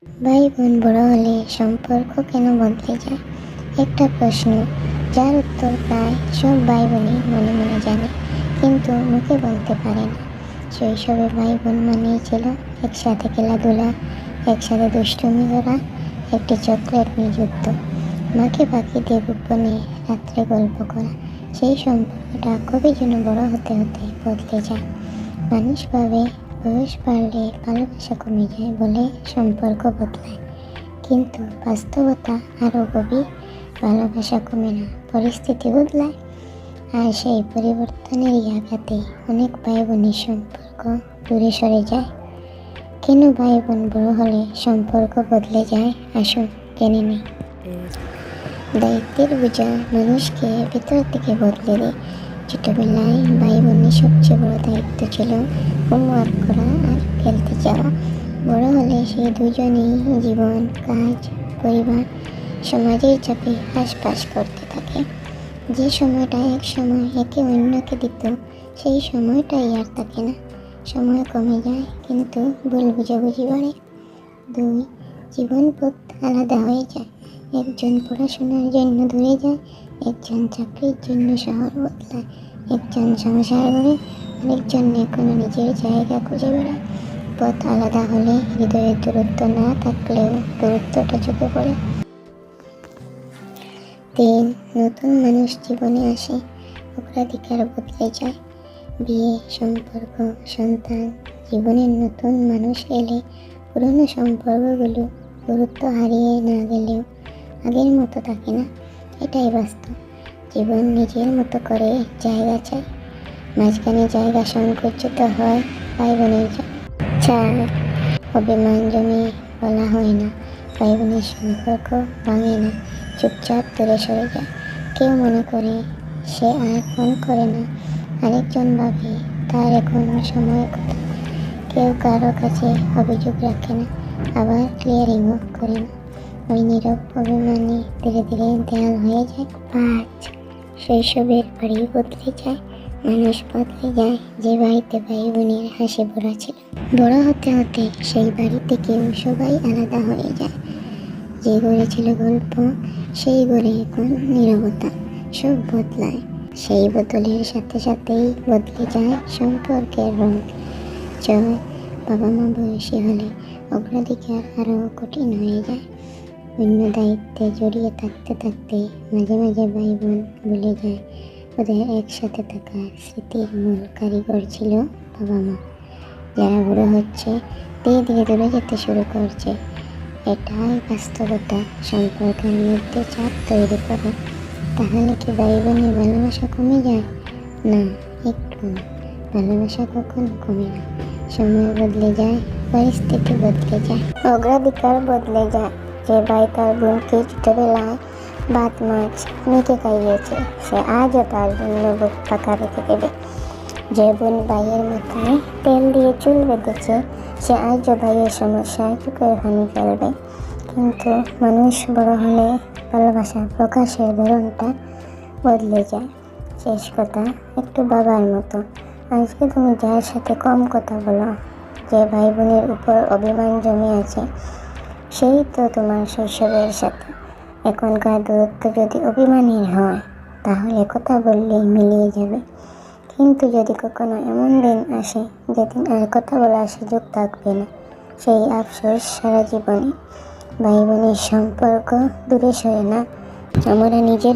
ভাই বোন বড় হলে সম্পর্ক কেন বদলে যায়? একটা প্রশ্ন যার উত্তর প্রায় সব ভাই বোনই মনে মনে জানে, কিন্তু মুখে বলতে পারে না। শৈশবে ভাই বোন মানেই ছিল একসাথে খেলাধুলা, একসাথে দুষ্টুমি করা, একটি চকলেট নিয়ে যুদ্ধ, মাকে পাখি দিয়ে গোপনে রাত্রে গল্প করা। সেই সম্পর্কটা কবে যেন বড় হতে হতে বদলে যায়। মানুষ ভাবে বয়স বাড়লে ভালোবাসা কমে যায় বলে সম্পর্ক বদলায়, কিন্তু বাস্তবতা আরও গভীর। ভালোবাসা কমে না, পরিস্থিতি বদলায়। আর সেই পরিবর্তনের আঘাতে অনেক ভাই বোনের সম্পর্ক দূরে সরে যায়। কেন ভাই বোন বড় হলে সম্পর্ক বদলে যায়, আসুন জেনে নিই। দায়িত্বের বোঝা মানুষকে ভেতর থেকে বদলে দেয়। ছোটবেলায় ভাই বোনের সবচেয়ে বড় দায়িত্ব ছিল হোমওয়ার্ক করা আর খেলতে যাওয়া। বড় হলে সেই দুজনেই জীবন, কাজ, পরিবার, সমাজের চাপে হাসপাস করতে থাকে। যে সময়টা এক সময় একে অন্যকে দিত, সেই সময়টাই আর থাকে না। সময় কমে যায়, কিন্তু ভুল বুঝাবুঝি বাড়ে। 2. জীবন পথ আলাদা হয়ে যায়। একজন পড়াশোনার জন্য দূরে যায়, একজন চাকরির জন্য শহর বদলায়, একজন সংসার করে, আরেকজন এখনো নিজের জায়গা খুঁজে বেড়ায়। পথ আলাদা হলে হৃদয়ের দূরত্ব না থাকলেও দূরত্বটা চোখে পড়ে। 3. নতুন মানুষ জীবনে আসে, অগ্রাধিকার বদলে যায়। বিয়ে, সম্পর্ক, সন্তান, জীবনের নতুন মানুষ এলে পুরনো সম্পর্কগুলো গুরুত্ব হারিয়ে না গেলেও আগের মতো থাকে না। এটাই বাস্তব। জীবন নিজের মতো করে জায়গা চায়। মাঝখানে জায়গা সংকুচিত হয় ভাই বোনের জন্য। 4. অভিমান জমে বলা হয় না, ভাই বোনের সম্পর্ক ভাঙে না, চুপচাপ দূরে সরে যায়। কেউ মনে করে সে আর ফোন করে না, আরেকজন ভাবে তার এখন সময় কথা। কেউ কারো কাছে অভিযোগ রাখে না, আবার ক্লিয়ারিংও করে না। ওই নীরব অভিমানী ধীরে ধীরে দেয়াল হয়ে যায়। 5. শৈশবের বাড়ি বদলে যায়, মানুষ বদলে যায়। যে বাড়িতে ভাই বোনের হাসি ভরা ছিল, বড় হতে হতে সেই বাড়ি থেকেও সবাই আলাদা হয়ে যায়। যে ঘরে ছিল গল্প, সেই ঘরে এখন নীরবতা। সব বদলায়, সেই বদলের সাথে সাথেই বদলে যায় সম্পর্কের রং। 6. বাবা মা বয়সী হলে অগ্রাধিকার আরও কঠিন হয়ে যায়। অন্য দায়িত্বে জড়িয়ে থাকতে থাকতে মাঝে মাঝে ভাই বোন ভুলে যায় ওদের একসাথে থাকার স্মৃতির মূল কারিগর ছিল বাবা মা। যারা বড় হচ্ছে ধীরে ধীরে দূরে যেতে শুরু করছে, এটাই বাস্তবতা সম্পর্কের মধ্যে চাপ তৈরি করে। তাহলে কি ভাই বোনের ভালোবাসা কমে যায়? না, একটু না। ভালোবাসা কখনো কমে না। সময় বদলে যায়, পরিস্থিতি বদলে যায়, অগ্রাধিকার বদলে যায়। যে ভাই তার বোনকে ছোটবেলায় ভাত মাছ মেখে খাইয়েছে, সে আজও তার জন্য বুক ফাঁকা রেখে দেবে। যে বোন ভাইয়ের মাথায় তেল দিয়ে চুল বেঁধেছে, সে আজও ভাইয়ের সমস্যায় চোখের পানি ফেলবে। কিন্তু মানুষ বড় হলে ভালোবাসা প্রকাশের ধরনটা বদলে যায়। শেষ কথা, একটু বাবার মতো। আজকে তুমি যার সাথে কম কথা বলো, যে ভাই বোনের উপর অভিমান জমে আছে, সেই তো তোমার শৈশবের সাথে। এখনকার দূরত্ব যদি অভিমানের হয়, তাহলে কথা বললেই মিলিয়ে যাবে। কিন্তু যদি কখনো এমন দিন আসে যেদিন আর কথা বলার সুযোগ থাকবে না, সেই আফসোস সারা জীবনে। ভাই বোনের সম্পর্ক দূরে সরে না, আমরা নিজের